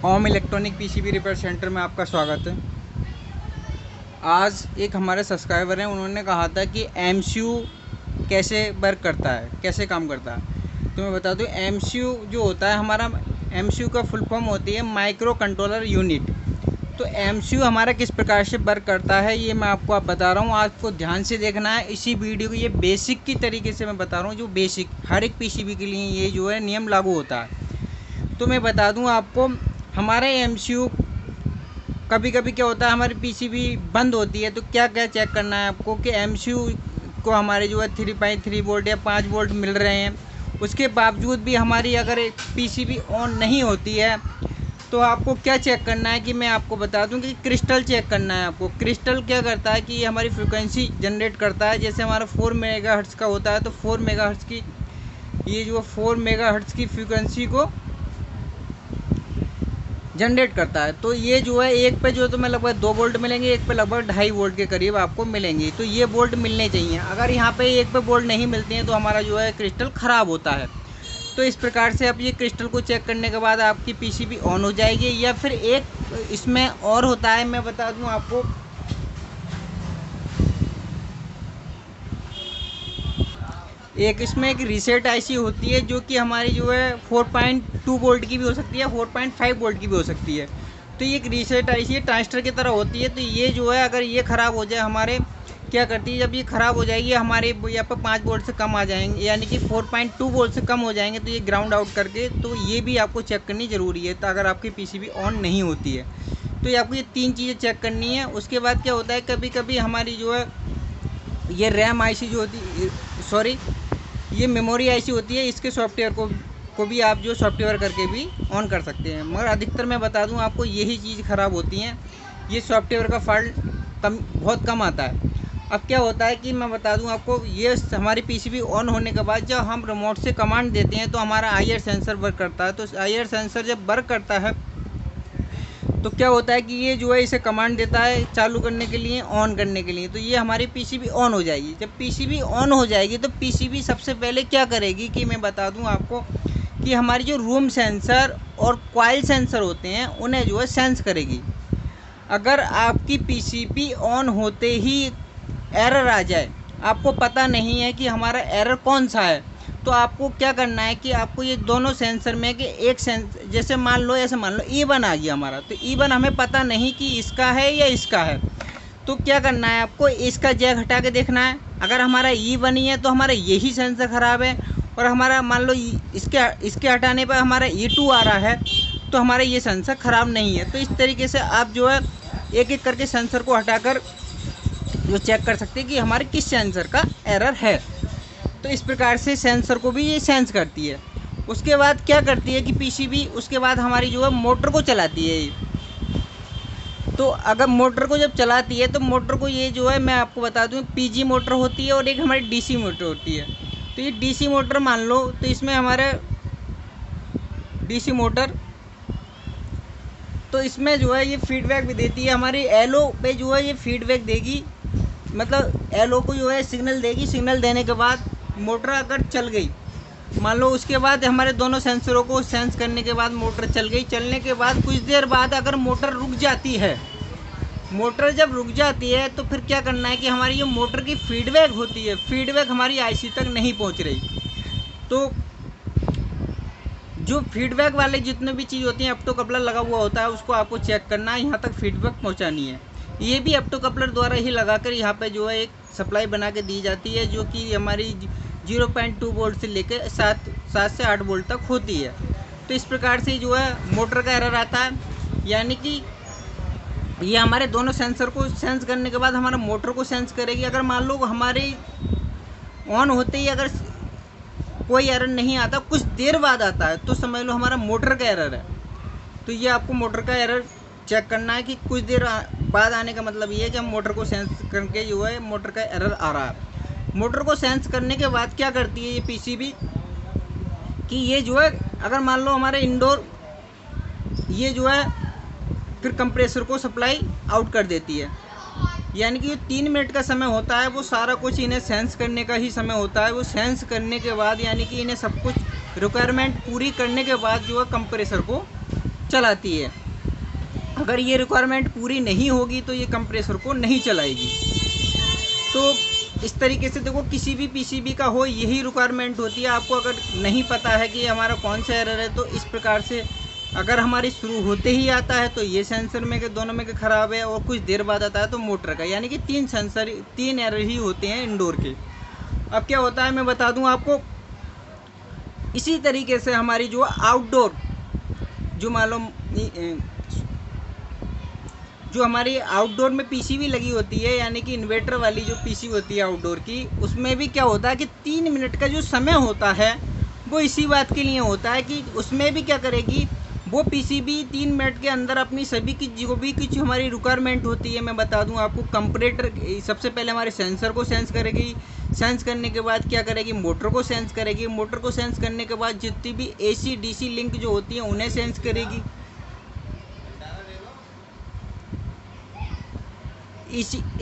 ओम electronic PCB repair centre में आपका स्वागत है। आज एक हमारे सब्सक्राइबर हैं, उन्होंने कहा था कि एमसीयू कैसे वर्क करता है, कैसे काम करता है। तो मैं बता दूं, एमसीयू जो होता है हमारा, एमसीयू का फुल फॉर्म होती है माइक्रो कंट्रोलर यूनिट। तो एमसीयू हमारा किस प्रकार से वर्क करता है ये मैं आपको बता रहा हूँ। आपको ध्यान से देखना है इसी वीडियो को। ये बेसिक की तरीके से मैं बता रहा हूँ, जो बेसिक हर एक पीसीबी के लिए ये जो है नियम लागू होता है। तो मैं बता दूँ आपको, हमारे एमसीयू कभी कभी क्या होता है, हमारी पीसीबी बंद होती है। तो क्या क्या चेक करना है आपको कि एमसीयू को हमारे जो है 3.3 वोल्ट या 5 वोल्ट मिल रहे हैं। उसके बावजूद भी हमारी अगर पीसीबी ऑन नहीं होती है तो आपको क्या चेक करना है कि मैं आपको बता दूं कि क्रिस्टल चेक करना है आपको। क्रिस्टल क्या करता है कि ये हमारी फ्रिक्वेंसी जनरेट करता है। जैसे हमारा 4 मेगाहर्ट्ज़ का होता है तो 4 मेगाहर्ट्ज़ की ये जो 4 मेगाहर्ट्ज़ की फ्रिक्वेंसी को जनरेट करता है। तो ये जो है एक पे जो तुम्हें लगभग 2 वोल्ट मिलेंगे, एक पे लगभग 2.5 वोल्ट के करीब आपको मिलेंगे। तो ये वोल्ट मिलने चाहिए। अगर यहाँ पे एक पे वोल्ट नहीं मिलते हैं तो हमारा जो है क्रिस्टल ख़राब होता है। तो इस प्रकार से आप ये क्रिस्टल को चेक करने के बाद आपकी पीसीबी ऑन हो जाएगी। या फिर एक इसमें और होता है, मैं बता दूं आपको, एक इसमें एक रीसेट आईसी होती है जो कि हमारी जो है 4.2 वोल्ट की भी हो सकती है, 4.5 वोल्ट की भी हो सकती है। तो ये एक रीसेट आईसी ट्रांजिस्टर की तरह होती है। तो ये जो है अगर ये ख़राब हो जाए, हमारे क्या करती है, जब ये ख़राब हो जाएगी हमारे यहाँ पर 5 वोल्ट से कम आ जाएंगे, यानी कि 4.2 वोल्ट से कम हो जाएंगे, तो ये ग्राउंड आउट करके, तो ये भी आपको चेक करनी ज़रूरी है। तो अगर आपकी पीसीबी ऑन नहीं होती है तो ये आपको ये 3 चीज़ें चेक करनी है। उसके बाद क्या होता है, कभी कभी हमारी जो है ये रैम आईसी जो होती, सॉरी, ये मेमोरी आईसी होती है, इसके सॉफ्टवेयर को भी आप जो सॉफ्टवेयर करके भी ऑन कर सकते हैं। मगर अधिकतर मैं बता दूं आपको यही चीज़ ख़राब होती हैं, ये सॉफ्टवेयर का फॉल्ट बहुत कम आता है। अब क्या होता है कि मैं बता दूं आपको, ये हमारी पीसीबी ऑन होने के बाद जब हम रिमोट से कमांड देते हैं तो हमारा आईआर सेंसर वर्क करता है। तो आईआर सेंसर जब वर्क करता है तो क्या होता है कि ये जो है इसे कमांड देता है चालू करने के लिए, ऑन करने के लिए। तो ये हमारी पीसीबी ऑन हो जाएगी। जब पीसीबी ऑन हो जाएगी तो पीसीबी सबसे पहले क्या करेगी कि मैं बता दूं आपको कि हमारी जो रूम सेंसर और कॉइल सेंसर होते हैं उन्हें जो है सेंस करेगी। अगर आपकी पीसीबी ऑन होते ही एरर आ जाए, आपको पता नहीं है कि हमारा एरर कौन सा है, तो आपको क्या करना है कि आपको ये दोनों सेंसर में कि एक सेंसर, जैसे मान लो E1 आ गया हमारा, तो E1 हमें पता नहीं कि इसका है या इसका है। तो क्या करना है आपको, इसका जैक हटा के देखना है। अगर हमारा E1 ही है तो हमारा यही सेंसर ख़राब है, और हमारा मान लो इसके हटाने पर हमारा E2 आ रहा है तो हमारा ये सेंसर ख़राब नहीं है। तो इस तरीके से आप जो है एक एक करके सेंसर को हटाकर जो चेक कर सकते हैं कि हमारे किस सेंसर का एरर है। तो इस प्रकार से सेंसर को भी ये सेंस करती है। उसके बाद क्या करती है कि पीसीबी उसके बाद हमारी जो है मोटर को चलाती है ये। तो अगर मोटर को जब चलाती है तो मोटर को ये जो है मैं आपको बता दूं, पीजी मोटर होती है और एक हमारी डीसी मोटर होती है। तो ये डीसी मोटर मान लो, तो इसमें हमारे डीसी मोटर, तो इसमें जो है ये फीडबैक भी देती है। हमारी एलओ पे जो है ये फीडबैक देगी, मतलब एलओ को जो है सिग्नल देगी। सिग्नल देने के बाद मोटर अगर चल गई, मान लो, उसके बाद हमारे दोनों सेंसरों को सेंस करने के बाद मोटर चल गई। चलने के बाद कुछ देर बाद अगर मोटर रुक जाती है, मोटर जब रुक जाती है तो फिर क्या करना है कि हमारी जो मोटर की फीडबैक होती है, फीडबैक हमारी आईसी तक नहीं पहुंच रही। तो जो फीडबैक वाले जितने भी चीज़ होती हैं, ऑप्टो कपलर लगा हुआ होता है, उसको आपको चेक करना है, यहाँ तक फीडबैक पहुँचानी है। ये भी ऑप्टो कपलर द्वारा ही लगाकर यहाँ पे जो है एक सप्लाई बना के दी जाती है, जो कि हमारी 0.2 वोल्ट से लेकर 7 से 8 वोल्ट तक होती है। तो इस प्रकार से जो है मोटर का एरर आता है, यानी कि ये हमारे दोनों सेंसर को सेंस करने के बाद हमारा मोटर को सेंस करेगी। अगर मान लो हमारे ऑन होते ही अगर कोई एरर नहीं आता, कुछ देर बाद आता है, तो समझ लो हमारा मोटर का एरर है। तो ये आपको मोटर का एरर चेक करना है कि कुछ देर बाद आने का मतलब ये है कि हम मोटर को सेंस करके जो है मोटर का एरर आ रहा है। मोटर को सेंस करने के बाद क्या करती है ये पीसीबी कि ये जो है अगर मान लो हमारे इंडोर, ये जो है फिर कंप्रेसर को सप्लाई आउट कर देती है। यानी कि 3 मिनट का समय होता है, वो सारा कुछ इन्हें सेंस करने का ही समय होता है। वो सेंस करने के बाद यानी कि इन्हें सब कुछ रिक्वायरमेंट पूरी करने के बाद जो है कंप्रेसर को चलाती है। अगर ये रिक्वायरमेंट पूरी नहीं होगी तो ये कंप्रेसर को नहीं चलाएगी। तो इस तरीके से देखो, किसी भी पीसीबी का हो यही रिक्वायरमेंट होती है। आपको अगर नहीं पता है कि हमारा कौन सा एरर है, तो इस प्रकार से अगर हमारी शुरू होते ही आता है तो ये सेंसर में के दोनों में के ख़राब है, और कुछ देर बाद आता है तो मोटर का, यानी कि 3 एरर ही होते हैं इंडोर के। अब क्या होता है मैं बता दूं आपको। इसी तरीके से हमारी जो आउटडोर, जो मालूम जो हमारी आउटडोर में पीसीबी लगी होती है, यानी कि इन्वर्टर वाली जो पीसी होती है आउटडोर की, उसमें भी क्या होता है कि 3 मिनट का जो समय होता है वो इसी बात के लिए होता है कि उसमें भी क्या करेगी वो पीसीबी 3 मिनट के अंदर अपनी सभी की जो भी कुछ हमारी रिक्वायरमेंट होती है, मैं बता दूं आपको। कंपरेटर सबसे पहले हमारे सेंसर को सेंस करेगी, सेंस करने के बाद क्या करेगी मोटर को सेंस करेगी, मोटर को सेंस करने के बाद जितनी भी एसी डीसी लिंक जो होती है उन्हें सेंस करेगी,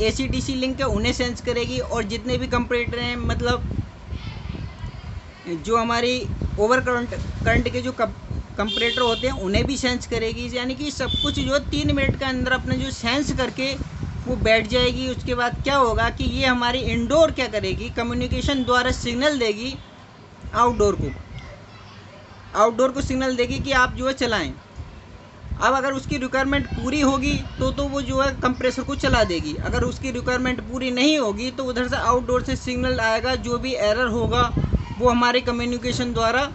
एसी डीसी लिंक है उन्हें सेंस करेगी, और जितने भी कंपरेटर हैं, मतलब जो हमारी ओवर करंट के जो कंपरेटर होते हैं उन्हें भी सेंस करेगी। यानी कि सब कुछ जो 3 मिनट के अंदर अपने जो सेंस करके वो बैठ जाएगी। उसके बाद क्या होगा कि ये हमारी इंडोर क्या करेगी, कम्युनिकेशन द्वारा सिग्नल देगी आउटडोर को सिग्नल देगी कि आप जो है चलाएं। अब अगर उसकी रिक्वायरमेंट पूरी होगी तो वो जो है कंप्रेसर को चला देगी। अगर उसकी रिक्वायरमेंट पूरी नहीं होगी तो उधर से आउटडोर से सिग्नल आएगा, जो भी एरर होगा वो हमारे कम्युनिकेशन द्वारा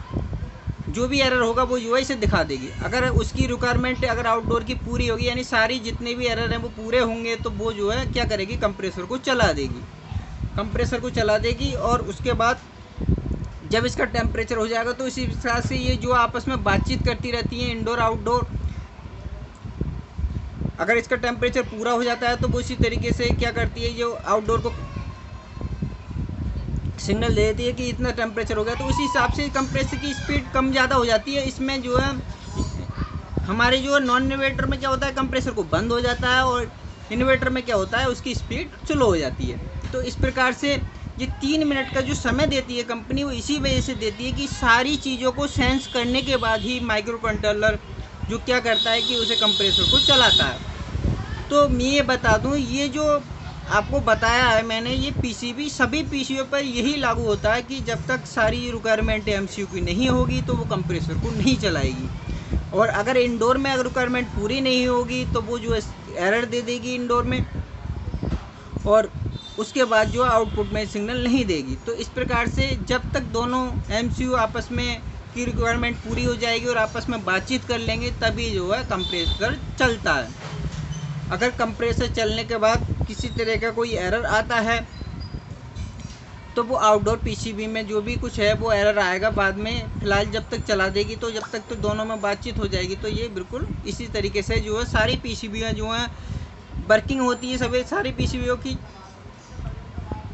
जो भी एरर होगा वो जो है इसे दिखा देगी। अगर उसकी रिक्वायरमेंट अगर आउटडोर की पूरी होगी, यानी सारी जितने भी एरर हैं वो पूरे होंगे, तो वो जो है क्या करेगी कंप्रेसर को चला देगी। और उसके बाद जब इसका टेम्परेचर हो जाएगा तो इसी हिसाब से ये जो आपस में बातचीत करती रहती हैं इंडोर आउटडोर। अगर इसका टेम्परेचर पूरा हो जाता है तो वो इसी तरीके से क्या करती है, जो आउटडोर को सिग्नल दे देती है कि इतना टेम्परेचर हो गया, तो उसी हिसाब से कंप्रेसर की स्पीड कम ज़्यादा हो जाती है। इसमें जो है हमारे जो नॉन इन्वर्टर में क्या होता है कंप्रेसर को बंद हो जाता है, और इन्वर्टर में क्या होता है उसकी स्पीड स्लो हो जाती है। तो इस प्रकार से ये 3 मिनट का जो समय देती है कंपनी, वो इसी वजह से देती है कि सारी चीज़ों को सेंस करने के बाद ही माइक्रो कंट्रोलर जो क्या करता है कि उसे कंप्रेसर को चलाता है। तो मैं ये बता दूं, ये जो आपको बताया है मैंने, ये पीसीबी सभी पीसीबी पर यही लागू होता है कि जब तक सारी रिक्वायरमेंट एमसीयू की नहीं होगी तो वो कंप्रेसर को नहीं चलाएगी। और अगर इंडोर में अगर रिक्वायरमेंट पूरी नहीं होगी तो वो जो एरर दे देगी इंडोर में, और उसके बाद जो आउटपुट में सिग्नल नहीं देगी। तो इस प्रकार से जब तक दोनों एमसीयू आपस में की रिक्वायरमेंट पूरी हो जाएगी और आपस में बातचीत कर लेंगे, तभी जो है कंप्रेसर चलता है। अगर कंप्रेसर चलने के बाद किसी तरह का कोई एरर आता है तो वो आउटडोर पीसीबी में जो भी कुछ है वो एरर आएगा बाद में। फ़िलहाल जब तक चला देगी तो जब तक तो दोनों में बातचीत हो जाएगी। तो ये बिल्कुल इसी तरीके से जो है सारी पीसीबीयाँ जो हैं वर्किंग होती है सभी सारी पीसीबीओं की।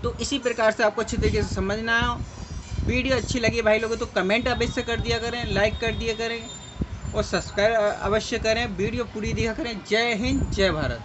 तो इसी प्रकार से आपको अच्छी तरीके से समझना है। वीडियो अच्छी लगी भाई लोगों तो कमेंट अवश्य कर दिया करें, लाइक कर दिया करें और सब्सक्राइब अवश्य करें। वीडियो पूरी देखा करें। जय हिंद, जय भारत।